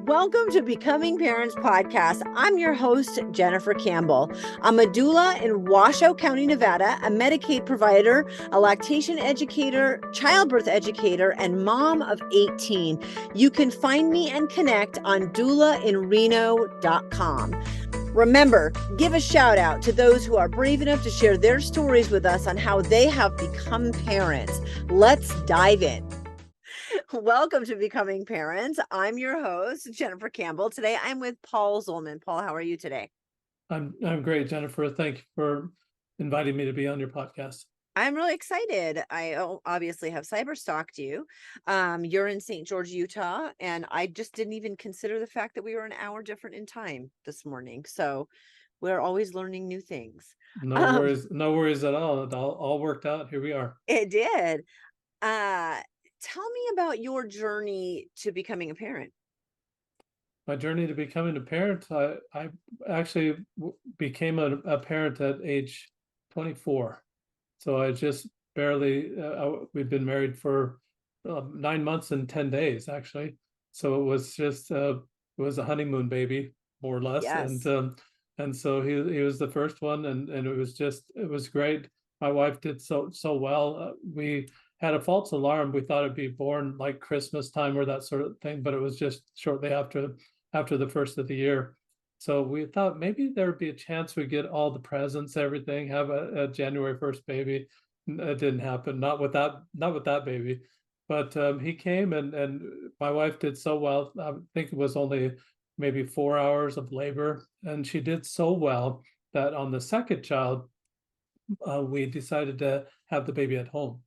Welcome to Becoming Parents Podcast. I'm your host, Jennifer Campbell. I'm a doula in Washoe County, Nevada, a Medicaid provider, a lactation educator, childbirth educator, and mom of 18. You can find me and connect on doulainreno.com. Remember, give a shout out to those who are brave enough to share their stories with us on how they have become parents. Let's dive in. Welcome to Becoming Parents. I'm your host, Jennifer Campbell. Today I'm with Paul Zolman. Paul, how are you today? I'm great, Jennifer. Thank you for inviting me to be on your podcast. I'm really excited. I obviously have cyber stalked you. You're in St. George, Utah, and I just didn't even consider the fact that we were an hour different in time this morning. So we're always learning new things. No worries at all. It all worked out. Here we are. It did. Tell me about your journey to becoming a parent. My journey to becoming a parent, I actually became a parent at age 24. So I just barely, we've been married for 9 months and 10 days, actually. So it was just, it was a honeymoon baby, more or less. Yes. And so he was the first one, and it was great. My wife did so well. We had a false alarm. We thought it'd be born like Christmas time or that sort of thing, but it was just shortly after the first of the year. So we thought maybe there would be a chance we get all the presents, everything, have a January 1st baby. It didn't happen. Not with that baby. But he came, and my wife did so well. I think it was only maybe 4 hours of labor, and she did so well that on the second child, we decided to have the baby at home.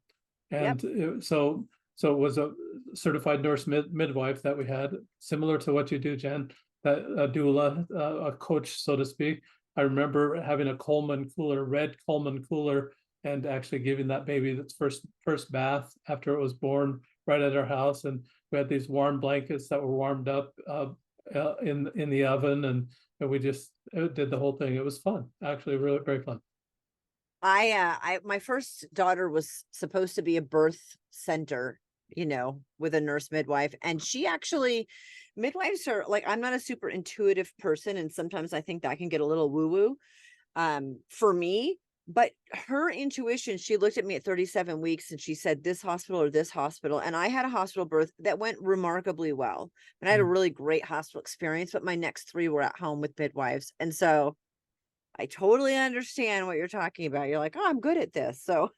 Yep. And so it was a certified nurse midwife that we had, similar to what you do, Jen, that a doula, a coach, so to speak. I remember having a red Coleman cooler, and actually giving that baby its first bath after it was born right at our house. And we had these warm blankets that were warmed up in the oven, and we just did the whole thing. It was fun, actually, really very fun. My first daughter was supposed to be a birth center, with a nurse midwife. And she actually, midwives are like, I'm not a super intuitive person. And sometimes I think that can get a little woo woo for me. But her intuition, she looked at me at 37 weeks and she said, this hospital or this hospital. And I had a hospital birth that went remarkably well. And I had a really great hospital experience, but my next 3 were at home with midwives. And so I totally understand what you're talking about. You're like, oh, I'm good at this. So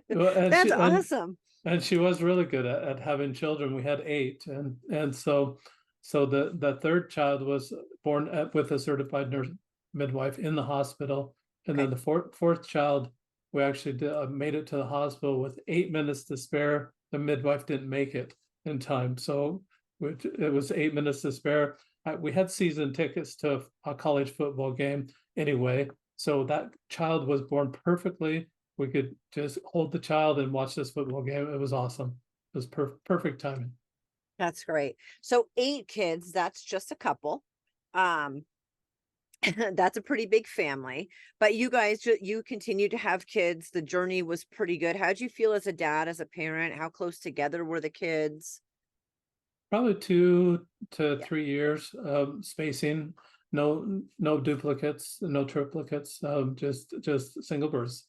Well, that's awesome. and she was really good at having children. We had 8, and so the third child was born with a certified nurse midwife in the hospital, and Okay. then the fourth child, we actually made it to the hospital with 8 minutes to spare. The midwife didn't make it in time, so it was 8 minutes to spare. We had season tickets to a college football game anyway, so that child was born perfectly. We could just hold the child and watch this football game. It was awesome. It was perfect timing. That's great. So 8 kids, that's just a couple. Um, that's a pretty big family, but you guys, you continue to have kids. The journey was pretty good. How'd you feel as a dad, as a parent? How close together were the kids? Probably 2 to Yeah. 3 years spacing. No duplicates, no triplicates. Just single births.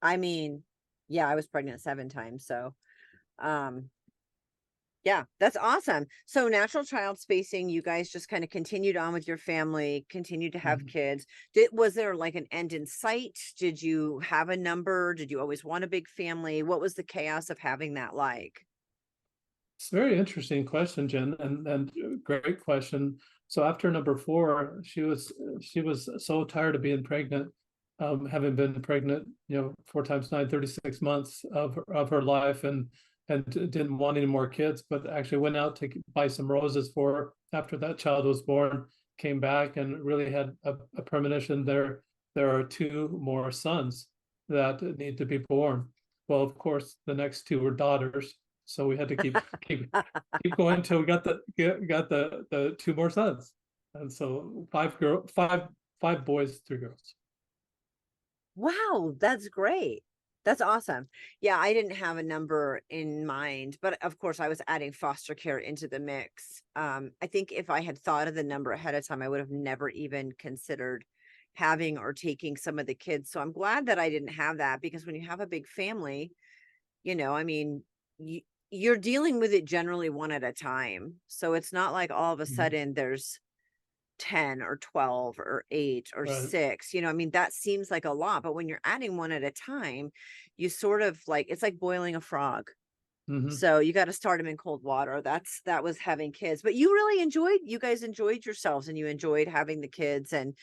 I mean, yeah, I was pregnant 7 times. So, um, yeah, that's awesome. So natural child spacing, you guys just kind of continued on with your family, continued to have kids. Was there like an end in sight? Did you have a number? Did you always want a big family? What was the chaos of having that like? It's a very interesting question, Jen, and great question. So after number 4, she was so tired of being pregnant, having been pregnant, 4 times 9, 36 months of her life, and didn't want any more kids, but actually went out to buy some roses for her after that child was born. Came back and really had a premonition. There are 2 more sons that need to be born. Well, of course, the next 2 were daughters. So we had to keep going until we got the 2 more sons, and so 5 boys, 3 girls. Wow, that's great. That's awesome. Yeah, I didn't have a number in mind, but of course I was adding foster care into the mix. I think if I had thought of the number ahead of time, I would have never even considered having or taking some of the kids. So I'm glad that I didn't have that, because when you have a big family, I mean, you, you're dealing with it generally one at a time. So it's not like all of a Mhm. sudden there's 10 or 12 or 8 or Right. 6, I mean, that seems like a lot, but when you're adding one at a time, you sort of like, it's like boiling a frog. Hmm. So you got to start them in cold water. That was having kids, but you guys enjoyed yourselves, and you enjoyed having the kids, and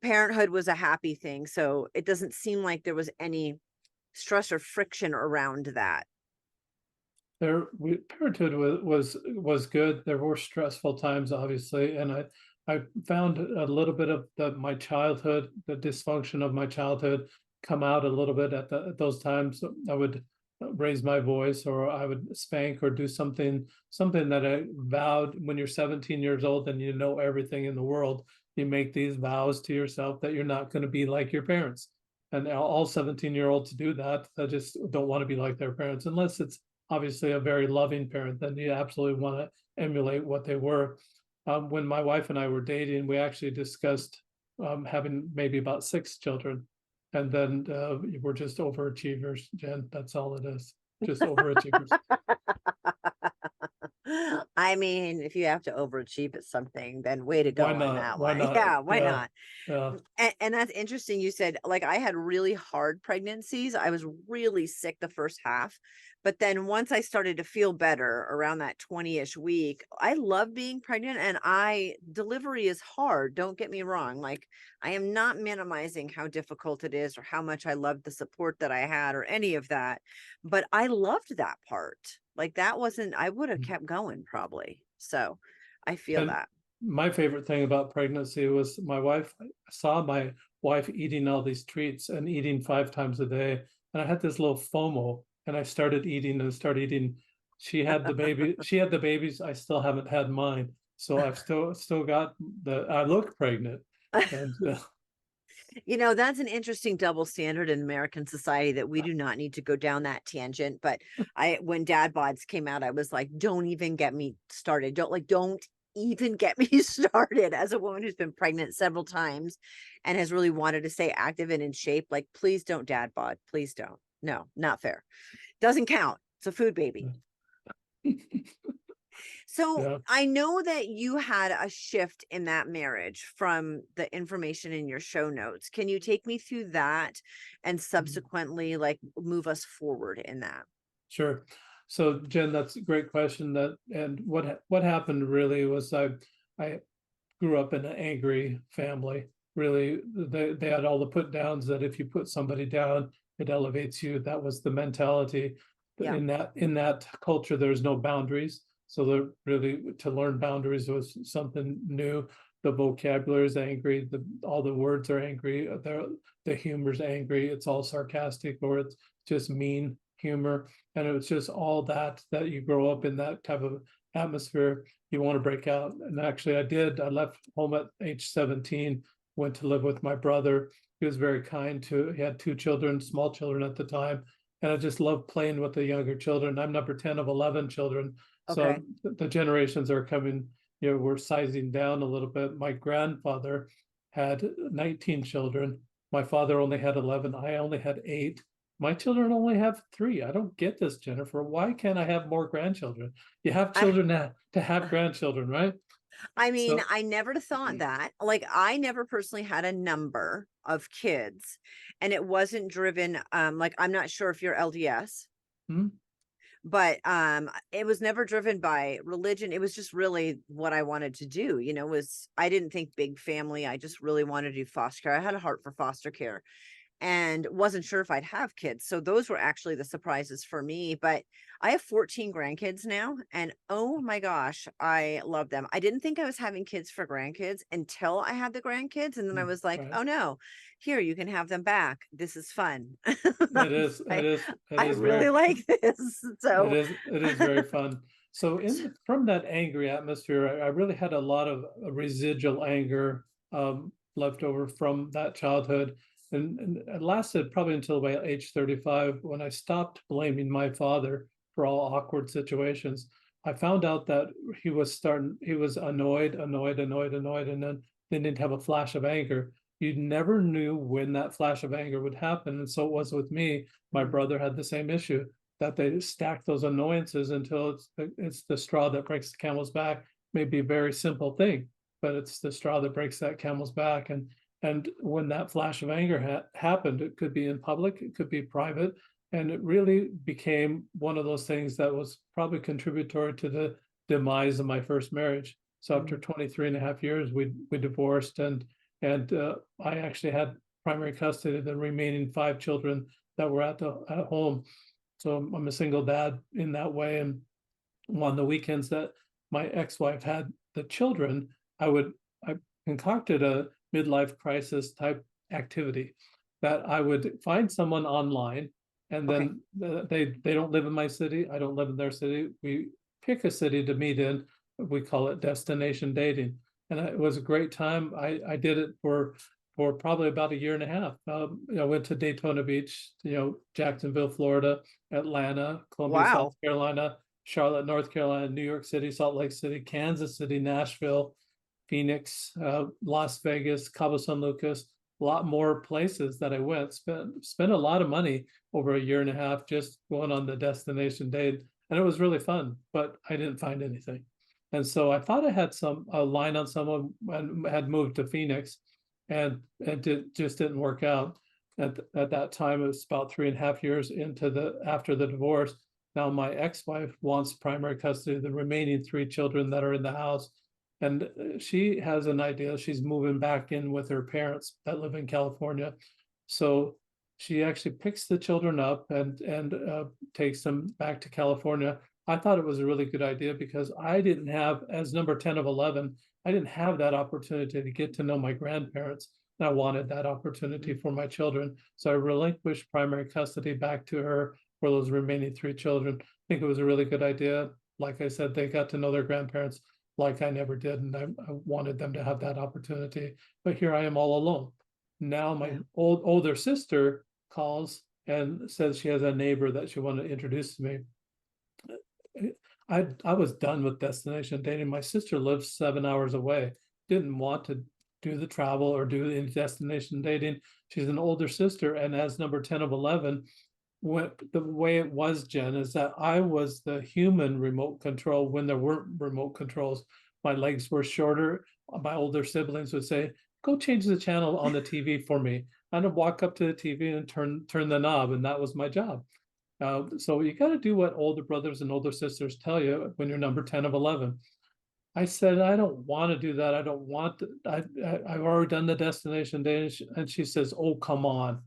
parenthood was a happy thing. So it doesn't seem like there was any stress or friction around that. Parenthood was good. There were stressful times, obviously, and I found a little bit of my childhood, the dysfunction of my childhood, come out a little bit at those times. I would raise my voice, or I would spank, or do something that I vowed. When you're 17 years old and you know everything in the world, you make these vows to yourself that you're not going to be like your parents. And all 17-year-olds do that. They just don't want to be like their parents, unless it's obviously a very loving parent, then you absolutely want to emulate what they were. When my wife and I were dating, we actually discussed having maybe about 6 children. And then we're just overachievers, Jen. That's all it is. Just overachievers. I mean, if you have to overachieve at something, then way to Why go on not? that Why one. not? Yeah, why Yeah. not? Yeah. And that's interesting. You said, like, I had really hard pregnancies. I was really sick the first half. But then once I started to feel better around that 20-ish week, I love being pregnant, and delivery is hard. Don't get me wrong. Like, I am not minimizing how difficult it is or how much I loved the support that I had or any of that. But I loved that part. Like, that wasn't, I would have kept going probably. So I feel And that. my favorite thing about pregnancy was I saw my wife eating all these treats and eating 5 times a day. And I had this little FOMO, and I started eating and started eating. She had the babies. I still haven't had mine. So I've still got I look pregnant. And That's an interesting double standard in American society, that we do not need to go down that tangent. But when dad bods came out, I was like, don't even get me started. Don't even get me started, as a woman who's been pregnant several times and has really wanted to stay active and in shape. Like, please don't dad bod. Please don't. No, not fair. Doesn't count. It's a food baby. So yeah. I know that you had a shift in that marriage from the information in your show notes. Can you take me through that and subsequently, like, move us forward in that? Sure. So Jen, that's a great question. And what happened really was I grew up in an angry family. Really, they had all the put downs that if you put somebody down, it elevates you. That was the mentality. But Yeah. in that culture, there's no boundaries. So really, to learn boundaries was something new. The vocabulary is angry. All the words are angry. The humor's angry. It's all sarcastic, or it's just mean humor. And it was just all that you grow up in that type of atmosphere. You want to break out. And actually I did. I left home at age 17, went to live with my brother. He was very kind he had 2 children, small children at the time. And I just loved playing with the younger children. I'm number 10 of 11 children. So Okay. the generations are coming, we're sizing down a little bit. My grandfather had 19 children. My father only had 11. I only had 8. My children only have 3. I don't get this, Jennifer. Why can't I have more grandchildren? You have I children to have grandchildren, right? I mean, So, I never thought that. Like, I never personally had a number of kids, and it wasn't driven, like, I'm not sure if you're LDS, hmm, but it was never driven by religion. It was just really what I wanted to do. Was, I didn't think big family. I just really wanted to do foster care. I had a heart for foster care, and wasn't sure if I'd have kids. So those were actually the surprises for me. But I have 14 grandkids now, and oh my gosh, I love them. I didn't think I was having kids for grandkids until I had the grandkids. And then I was like, right. oh no, here, you can have them back. This is fun. It is, it I, is, it I is really very, like this. So it is very fun. So from that angry atmosphere, I really had a lot of residual anger left over from that childhood. And it lasted probably until about age 35 when I stopped blaming my father for all awkward situations. I found out that he was annoyed, and then he'd have a flash of anger. You never knew when that flash of anger would happen. And so it was with me. My brother had the same issue, that they stack those annoyances until it's the straw that breaks the camel's back. Maybe a very simple thing, but it's the straw that breaks that camel's back. And when that flash of anger happened, it could be in public, it could be private, and it really became one of those things that was probably contributory to the demise of my first marriage. So after 23 and a half years, we divorced, and I actually had primary custody of the remaining 5 children that were at home. So I'm a single dad in that way. And on the weekends that my ex-wife had the children, I concocted a midlife crisis type activity that I would find someone online, and then they don't live in my city, I don't live in their city. We pick a city to meet in. We call it destination dating, and it was a great time. I did it for probably about a year and a half. I went to Daytona Beach, Jacksonville, Florida, Atlanta, Columbia, Wow. South Carolina, Charlotte, North Carolina, New York City, Salt Lake City, Kansas City, Nashville, Phoenix, Las Vegas, Cabo San Lucas, a lot more places that I went. Spent a lot of money over a year and a half just going on the destination date, and it was really fun. But I didn't find anything, and so I thought I had a line on someone and had moved to Phoenix, and it just didn't work out. At that time, it was about 3.5 years after the divorce. Now my ex-wife wants primary custody of the remaining 3 children that are in the house. And she has an idea. She's moving back in with her parents that live in California. So she actually picks the children up and takes them back to California. I thought it was a really good idea because I didn't have, as number 10 of 11, I didn't have that opportunity to get to know my grandparents. And I wanted that opportunity for my children. So I relinquished primary custody back to her for those remaining 3 children. I think it was a really good idea. Like I said, they got to know their grandparents like I never did, and I wanted them to have that opportunity. But here I am all alone. Now my older sister calls and says she has a neighbor that she wanted to introduce to me. I was done with destination dating. My sister lives 7 hours away. Didn't want to do the travel or do any destination dating. She's an older sister, and as number 10 of 11, the way it was, Jen, is that I was the human remote control when there weren't remote controls. My legs were shorter. My older siblings would say, "Go change the channel on the TV for me." I'd walk up to the TV and turn the knob, and that was my job. So you got to do what older brothers and older sisters tell you when you're number 10 of 11. I said, I don't want to do that. I don't want to, I've already done the destination day. And she says, "Oh, come on."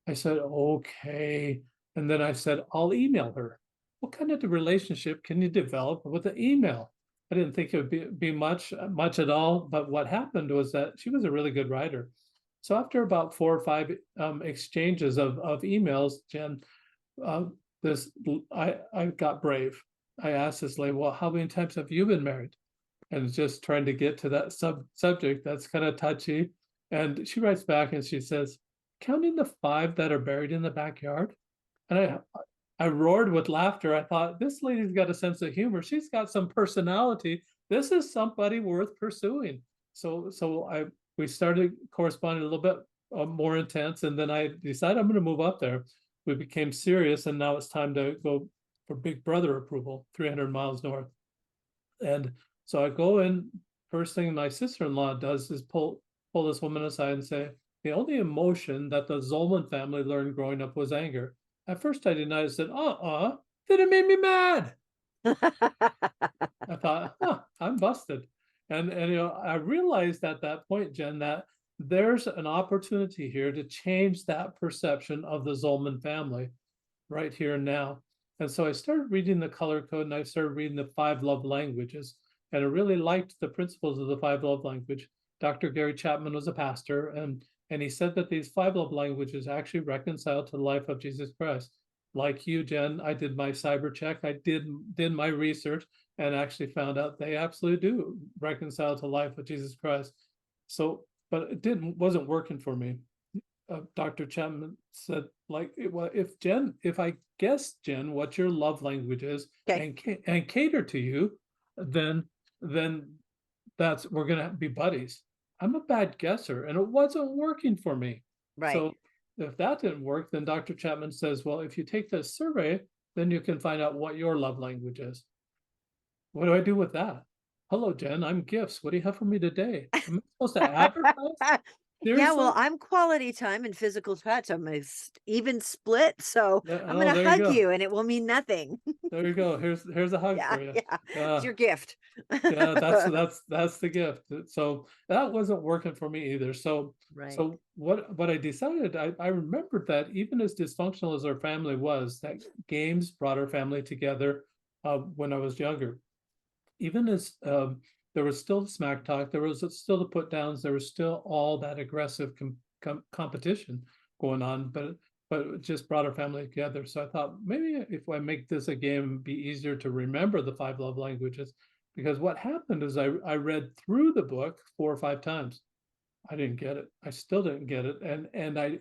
I said, "Okay." And then I said, "I'll email her." What kind of relationship can you develop with an email? I didn't think it would be much at all. But what happened was that she was a really good writer. So after about 4 or 5 exchanges of emails, Jen, I got brave. I asked this lady, "Well, how many times have you been married?" And just trying to get to that subject that's kind of touchy. And she writes back and she says, "Counting the 5 that are buried in the backyard." And I roared with laughter. I thought, this lady's got a sense of humor. She's got some personality. This is somebody worth pursuing. So we started corresponding a little bit more intense, and then I decided I'm going to move up there. We became serious, and now it's time to go for Big Brother approval, 300 miles north. And so I go in. First thing my sister-in-law does is pull this woman aside and say, "The only emotion that the Zolman family learned growing up was anger." At first I denied. I said, then it made me mad. I thought, I'm busted. And I realized at that point, Jen, that there's an opportunity here to change that perception of the Zolman family right here and now. And so I started reading the color code, and I started reading the 5 love languages. And I really liked the principles of the 5 love language. Dr. Gary Chapman was a pastor, and he said that these 5 love languages actually reconcile to the life of Jesus Christ. Like you, Jen, I did my cyber check. I did my research and actually found out they absolutely do reconcile to the life of Jesus Christ. So, but it wasn't working for me. Dr. Chapman said, like, well, if I guess, Jen, what your love language is, Okay. and cater to you, then then we're gonna be buddies. I'm a bad guesser, and it wasn't working for me. Right. So if that didn't work, then Dr. Chapman says, well, if you take this survey, then you can find out what your love language is. What do I do with that? Hello, Jen, I'm gifts. What do you have for me today? Am I supposed to advertise? Yeah, well, Seriously? I'm quality time and physical touch. I'm a even split, so Yeah, I'm oh, gonna there you hug go. you, and it will mean nothing. There you go. Here's a hug Yeah, for you. yeah, it's Yeah, your gift. yeah, that's the gift. So that wasn't working for me either. So Right. so what I decided, I remembered that even as dysfunctional as our family was, that games brought our family together when I was younger. Even as there was still smack talk, there was still the put downs, there was still all that aggressive competition going on, but it just brought our family together. So I thought maybe if I make this a game, it'd be easier to remember the five love languages. Because what happened is I read through the book 4 or 5 times. I didn't get it. I still didn't get it. And I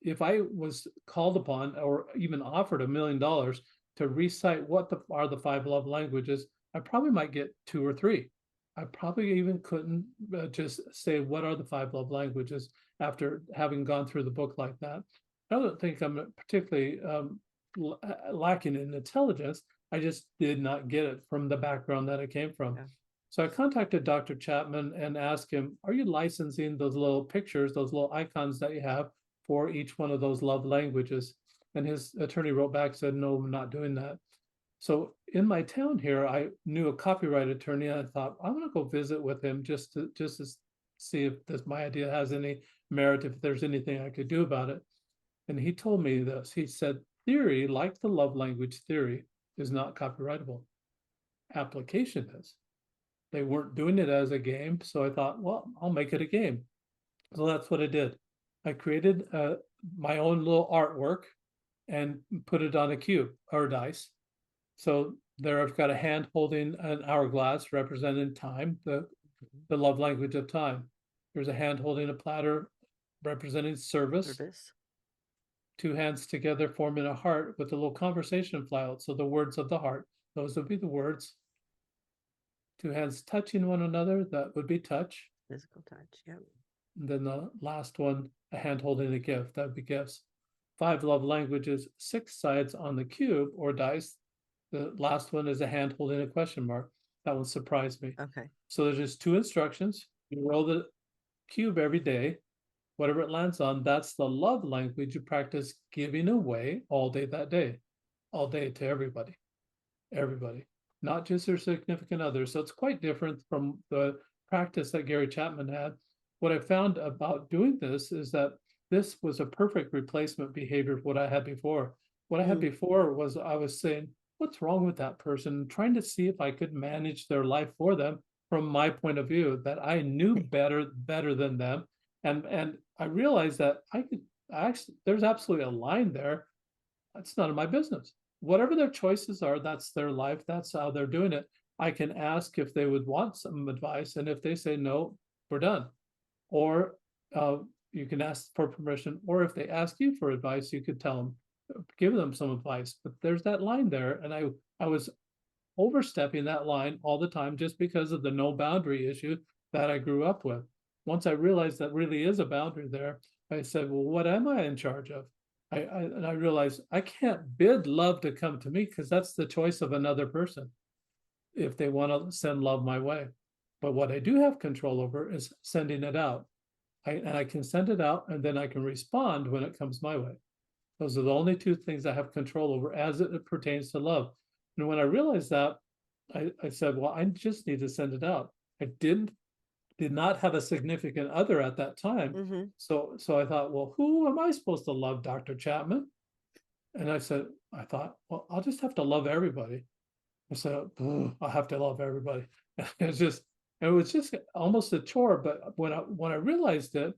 if I was called upon or even offered $1 million to recite what are the five love languages, I probably might get 2 or 3. I probably even couldn't just say what are the five love languages after having gone through the book like that. I don't think I'm particularly lacking in intelligence. I just did not get it from the background that I came from. Yeah. So I contacted Dr. Chapman and asked him, are you licensing those little pictures, those little icons that you have for each one of those love languages? And his attorney wrote back, said, no, I'm not doing that. So in my town here, I knew a copyright attorney, and I thought, I'm going to go visit with him just to see if my idea has any merit, if there's anything I could do about it. And he told me this. He said, theory, like the love language theory, is not copyrightable. Application is. They weren't doing it as a game, so I thought, well, I'll make it a game. So that's what I did. I created my own little artwork and put it on a cube or dice. So there I've got a hand holding an hourglass representing time, the love language of time. There's a hand holding a platter representing service. Service. 2 hands together forming a heart with a little conversation fly out. So the words of the heart, those would be the words. 2 hands touching one another, that would be touch. Physical touch. Yeah. And then the last one, a hand holding a gift, that would be gifts. 5 love languages, 6 sides on the cube or dice. The last one is a hand holding a question mark. That one surprised me. Okay. So there's just 2 instructions. You roll the cube every day. Whatever it lands on, that's the love language you practice giving away all day that day. All day to everybody. Everybody. Not just their significant others. So it's quite different from the practice that Gary Chapman had. What I found about doing this is that this was a perfect replacement behavior of what I had before. What I had before was I was saying, what's wrong with that person? Trying to see if I could manage their life for them from my point of view, that I knew better than them. And I realized that I could actually, there's absolutely a line there. That's none of my business. Whatever their choices are, that's their life. That's how they're doing it. I can ask if they would want some advice. And if they say no, we're done. Or you can ask for permission. Or if they ask you for advice, you could tell them, give them some advice. But there's that line there. And I was overstepping that line all the time just because of the no boundary issue that I grew up with. Once I realized that really is a boundary there, I said, well, what am I in charge of? And I realized I can't bid love to come to me because that's the choice of another person if they want to send love my way. But what I do have control over is sending it out. And I can send it out and then I can respond when it comes my way. Those are the only 2 things I have control over as it pertains to love. And when I realized that, I said, well, I just need to send it out. I did not have a significant other at that time. So I thought, well, who am I supposed to love, Dr. Chapman? And I thought, well, I'll just have to love everybody. I said, I'll have to love everybody. It was just almost a chore. But when I realized it,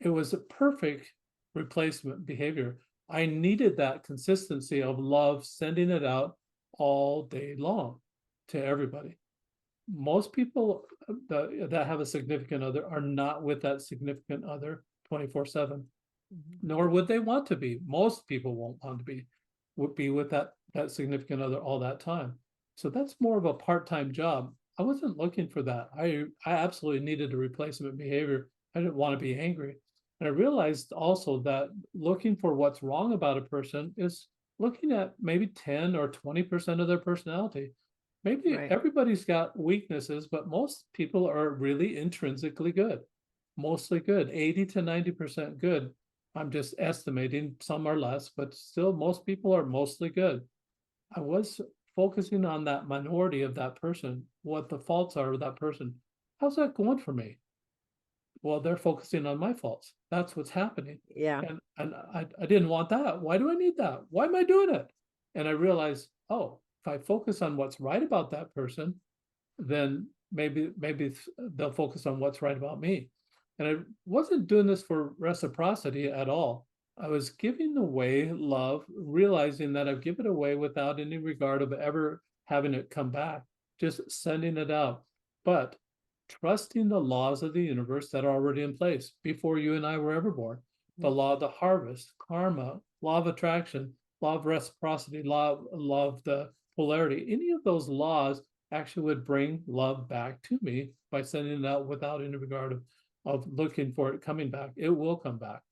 it was a perfect replacement behavior. I needed that consistency of love, sending it out all day long to everybody. Most people that have a significant other are not with that significant other 24/7. Mhm. nor would they want to be. Most people won't want to be with that significant other all that time. So that's more of a part-time job. I wasn't looking for that. I absolutely needed a replacement behavior. I didn't want to be angry. And I realized also that looking for what's wrong about a person is looking at maybe 10 or 20% of their personality. Maybe Right. everybody's got weaknesses, but most people are really intrinsically good, mostly good, 80 to 90% good. I'm just estimating, some are less, but still most people are mostly good. I was focusing on that minority of that person, what the faults are of that person. How's that going for me? Well, they're focusing on my faults. That's what's happening. Yeah. And I didn't want that. Why do I need that? Why am I doing it? And I realized, oh, if I focus on what's right about that person, then maybe they'll focus on what's right about me. And I wasn't doing this for reciprocity at all. I was giving away love, realizing that I've given it away without any regard of ever having it come back, just sending it out. But trusting the laws of the universe that are already in place before you and I were ever born. The law of the harvest, karma, law of attraction, law of reciprocity, law of the polarity, any of those laws actually would bring love back to me by sending it out without any regard of looking for it coming back. It will come back.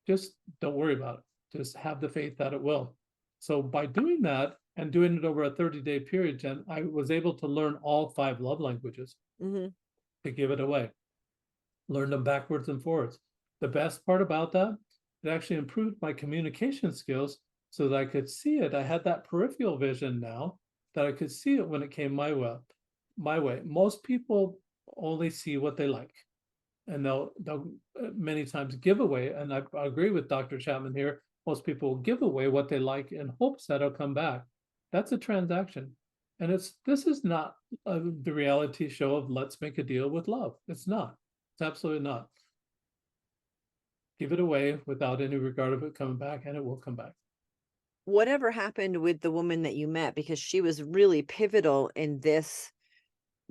Just don't worry about it. Just have the faith that it will. So by doing that and doing it over a 30-day period, Jen, I was able to learn all 5 love languages Hmm. to give it away, learn them backwards and forwards. The best part about that, it actually improved my communication skills so that I could see it. I had that peripheral vision now that I could see it when it came my way. My way. Most people only see what they like, and they'll many times give away. And I agree with Dr. Chapman here. Most people will give away what they like in hopes that it'll come back. That's a transaction, and this is not the reality show of let's make a deal with love. It's not. It's absolutely not. Give it away without any regard of it coming back, and it will come back. Whatever happened with the woman that you met, because she was really pivotal in this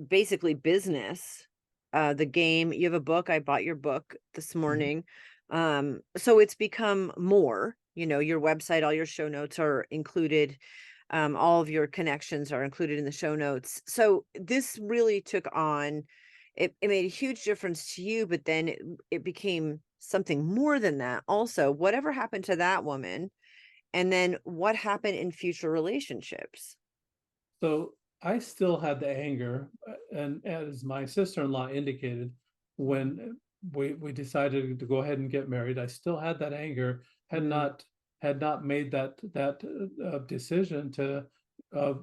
basically business, the game. You have a book. I bought your book this Mhm. morning. So it's become more, your website, all your show notes are included. All of your connections are included in the show notes. So this really took on, it made a huge difference to you, but then it became something more than that. Also, whatever happened to that woman, and then what happened in future relationships? So I still had the anger, and as my sister-in-law indicated, when we decided to go ahead and get married, I still had that anger, had Mm. not had not made that decision uh,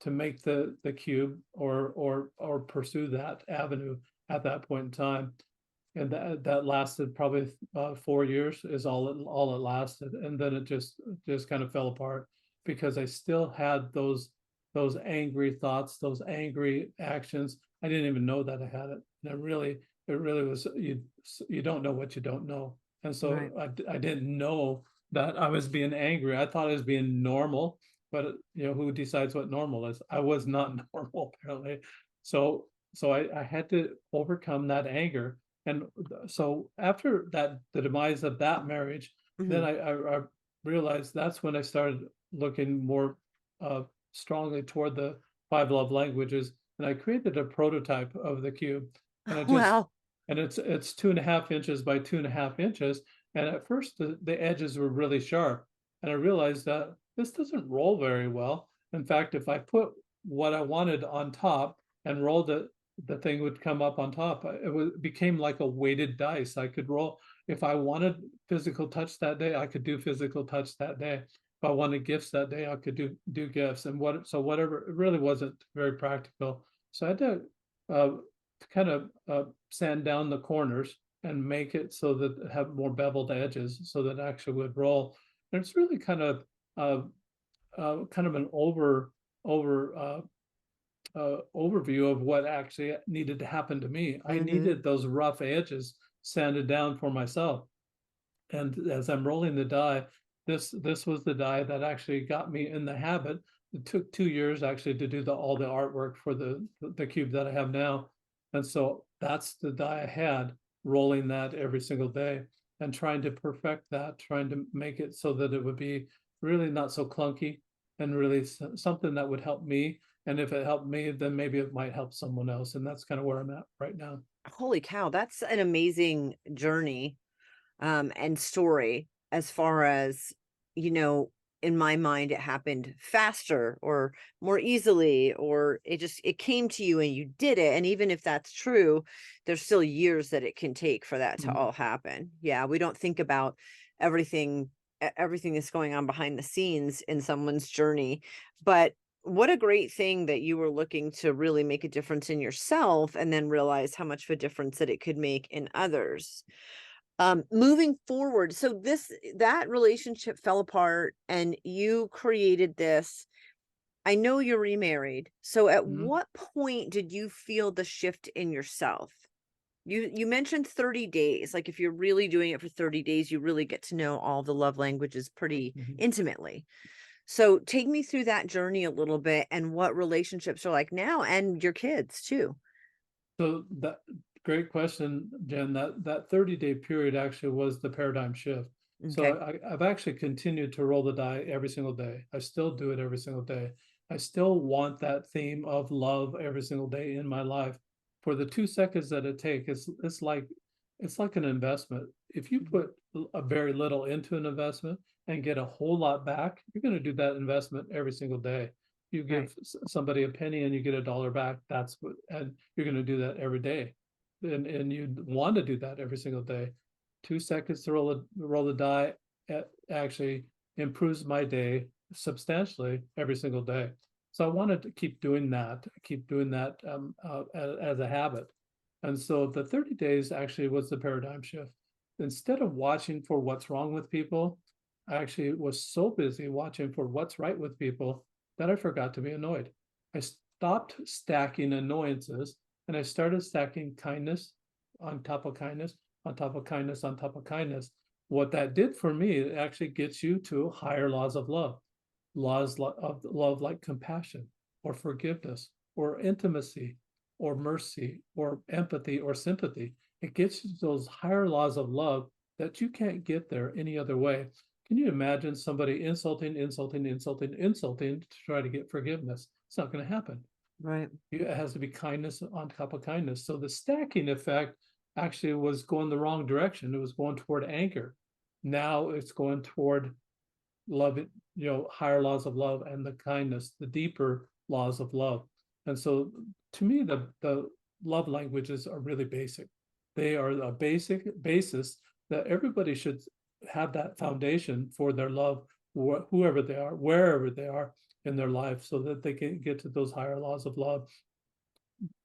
to make the cube or pursue that avenue at that point in time. And that lasted probably 4 years is all it lasted, and then it just kind of fell apart because I still had those angry thoughts, those angry actions. I didn't even know that I had it. And it really was, you don't know what you don't know. And so Right. I didn't know that I was being angry. I thought I was being normal, but who decides what normal is? I was not normal apparently. So I had to overcome that anger. And so after the demise of that marriage, then Mhm. I realized that's when I started looking more uh, strongly toward the 5 love languages, and I created a prototype of the cube, and Wow. it's 2.5 inches by 2.5 inches, and at first the edges were really sharp, and I realized that this doesn't roll very well. In fact, if I put what I wanted on top and rolled it, the thing would come up on top. Became like a weighted dice. I could roll if I wanted physical touch that day. I could do physical touch that day. If I wanted gifts that day, I could do gifts, and whatever. It really wasn't very practical. So I had to uh, kind of sand down the corners and make it so that it have more beveled edges, so that it actually would roll. And it's really uh, kind of an overview of what actually needed to happen to me. I Mhm. needed those rough edges sanded down for myself. And as I'm rolling the die, this was the die that actually got me in the habit. It took 2 years actually to do all the artwork for the cube that I have now. And so that's the die I had, rolling that every single day. and trying to perfect that, trying to make it so that it would be really not so clunky and really something that would help me. And if it helped me, then maybe it might help someone else. And that's kind of where I'm at right now. Holy cow, that's an amazing journey, and story as far as, you know, in my mind, it happened faster or more easily, or it came to you and you did it. And even if that's true, there's still years that it can take for that to Mhm. all happen. Yeah, we don't think about everything, everything that's going on behind the scenes in someone's journey. But what a great thing that you were looking to really make a difference in yourself and then realize how much of a difference that it could make in others. Moving forward, so that relationship fell apart and you created this. I know you're remarried. So at Mhm. what point did you feel the shift in yourself? You mentioned 30 days. Like if you're really doing it for 30 days, you really get to know all the love languages pretty Mhm. intimately. So take me through that journey a little bit and what relationships are like now and your kids too. So that great question, Jen. That 30-day period actually was the paradigm shift. So Okay. I've actually continued to roll the die every single day. I still do it every single day. I still want that theme of love every single day in my life. For the 2 seconds that it takes, it's like an investment. If you Mhm. put a very little into an investment and get a whole lot back, you're going to do that investment every single day. You Right. give somebody a penny and you get $1 back. That's what, and you're going to do that every day, and you want to do that every single day. 2 seconds to roll the die actually improves my day substantially every single day. So I wanted to keep doing that as a habit. And so the 30 days actually was the paradigm shift. Instead of watching for what's wrong with people, I actually was so busy watching for what's right with people that I forgot to be annoyed. I stopped stacking annoyances and I started stacking kindness on top of kindness, on top of kindness, on top of kindness. What that did for me, it actually gets you to higher laws of love, laws of love like compassion or forgiveness or intimacy or mercy or empathy or sympathy. It gets you those higher laws of love that you can't get there any other way. Can you imagine somebody insulting, insulting, insulting, insulting to try to get forgiveness? It's not going to happen. Right. It has to be kindness on top of kindness. So the stacking effect actually was going the wrong direction. It was going toward anger. Now it's going toward love, higher laws of love and the kindness, the deeper laws of love. And so to me, the love languages are really basic. They are a basic basis that everybody should have that foundation for their love, whoever they are, wherever they are in their life, so that they can get to those higher laws of love.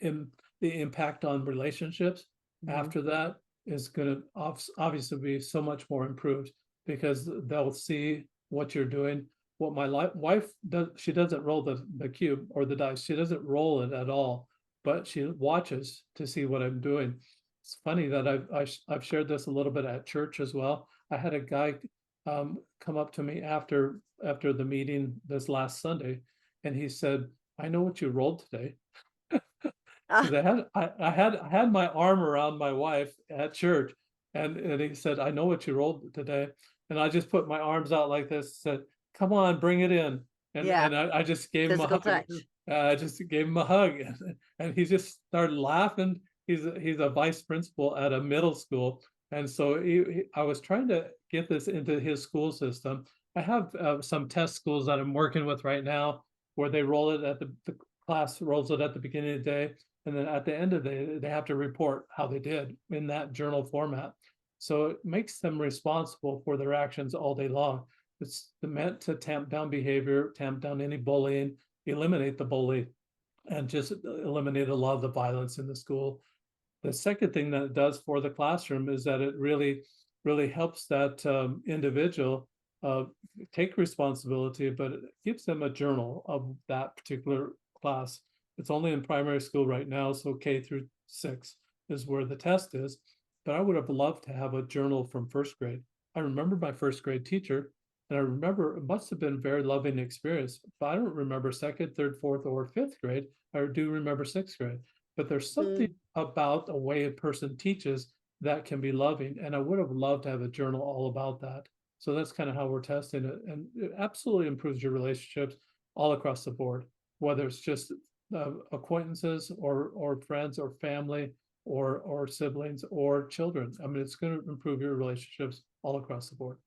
And the impact on relationships Mhm. after that is going to obviously be so much more improved, because they'll see what you're doing. What my wife does, she doesn't roll the cube or the dice. She doesn't roll it at all, but she watches to see what I'm doing. It's funny that I've shared this a little bit at church as well. I had a guy come up to me after the meeting this last Sunday, and he said, "I know what you rolled today." Ah, Because I had my arm around my wife at church, and he said, "I know what you rolled today," and I just put my arms out like this, said, "Come on, bring it in," and yeah, and I just gave him a physical hug. touch. I just gave him a hug, and he just started laughing. He's a vice principal at a middle school, and so I was trying to get this into his school system. I have some test schools that I'm working with right now, where they roll it at the class rolls it at the beginning of the day, and then at the end of the day, they have to report how they did in that journal format. So it makes them responsible for their actions all day long. It's meant to tamp down behavior, tamp down any bullying, eliminate the bully, and just eliminate a lot of the violence in the school. The second thing that it does for the classroom is that it really helps that individual uh, take responsibility, but it gives them a journal of that particular class. It's only in primary school right now, so K through 6 is where the test is. But I would have loved to have a journal from first grade. I remember my first grade teacher, and I remember it must have been a very loving experience, but I don't remember second, third, fourth, or fifth grade. I do remember sixth grade. But there's something Mm, about the way a person teaches that can be loving. And I would have loved to have a journal all about that. So that's kind of how we're testing it. And it absolutely improves your relationships all across the board, whether it's just acquaintances or friends or family or siblings or children. I mean, it's going to improve your relationships all across the board.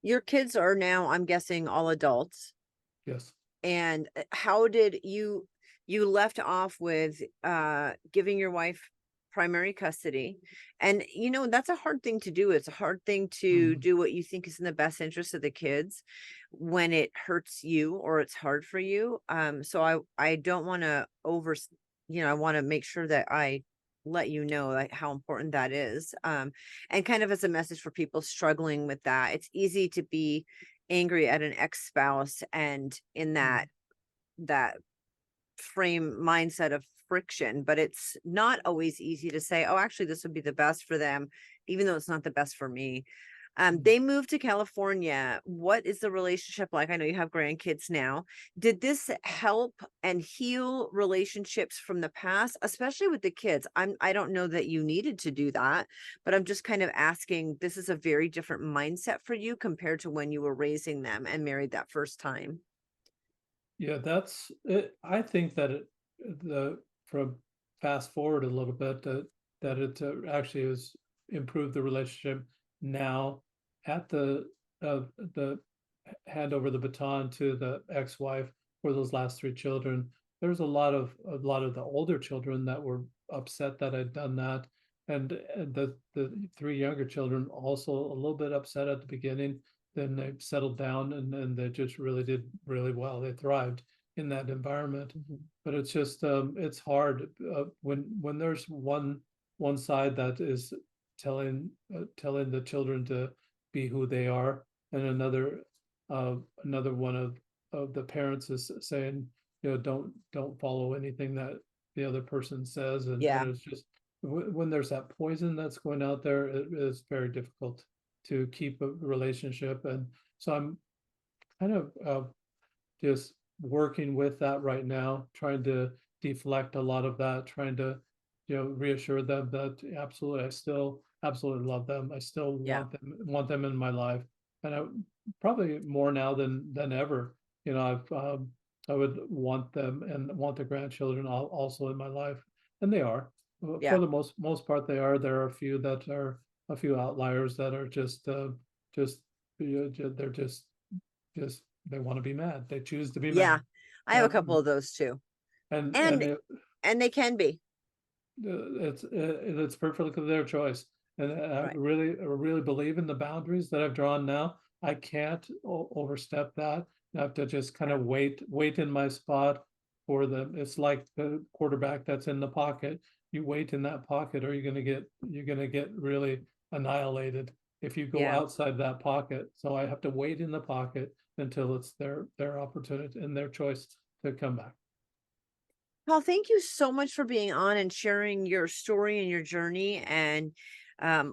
Your kids are now, I'm guessing, all adults. Yes. And how did you left off with giving your wife primary custody, and that's a hard thing to do. It's a hard thing to Mhm. do what you think is in the best interest of the kids when it hurts you or it's hard for you. So I don't want to I want to make sure that I let you know like how important that is. And kind of as a message for people struggling with that, it's easy to be angry at an ex-spouse and in Mhm. that frame mindset of friction, but it's not always easy to say, oh, actually this would be the best for them, even though it's not the best for me. Mhm. They moved to California. What is the relationship like? I know you have grandkids now. Did this help and heal relationships from the past, especially with the kids? I don't know that you needed to do that, but I'm just kind of asking, this is a very different mindset for you compared to when you were raising them and married that first time. Yeah, that's it. I think that the from fast forward a little bit, that it actually has improved the relationship now at the hand over the baton to the ex-wife for those last three children. There's a lot of the older children that were upset that I'd done that, and the three younger children also a little bit upset at the beginning. Then they settled down and they just really did really well. They thrived in that environment. Mhm. But it's just it's hard when there's one side that is telling the children to be who they are, and another one of the parents is saying, don't follow anything that the other person says, and Yeah. it's just when there's that poison that's going out there, it is very difficult to keep a relationship. And so I'm kind of just working with that right now, trying to deflect a lot of that, trying to, reassure them that absolutely, I still absolutely love them. I still Yeah. want them in my life. And I probably more now than ever, I would want them and want the grandchildren also in my life. And they are. For Yeah. the most part, they are. There are a few that are a few outliers that are just they're just they want to be mad. They choose to be Yeah. mad. I have a couple of those too. And And and they can be. it's perfectly their choice. And I Right. really believe in the boundaries that I've drawn now. I can't overstep that. I have to just kind Yeah. of wait in my spot for them. It's like the quarterback that's in the pocket. You wait in that pocket, or you're gonna get really annihilated if you go Yeah. outside that pocket. So I have to wait in the pocket until it's their opportunity and their choice to come back. Well, thank you so much for being on and sharing your story and your journey and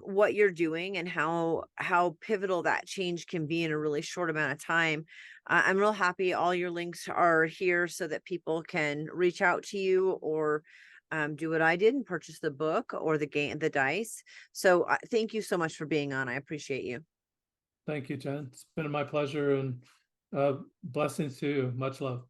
what you're doing and how pivotal that change can be in a really short amount of time. I'm real happy all your links are here so that people can reach out to you or do what I did and purchase the book or the game, the dice. So thank you so much for being on. I appreciate you. Thank you, Jen. It's been my pleasure, and blessings to you. Much love.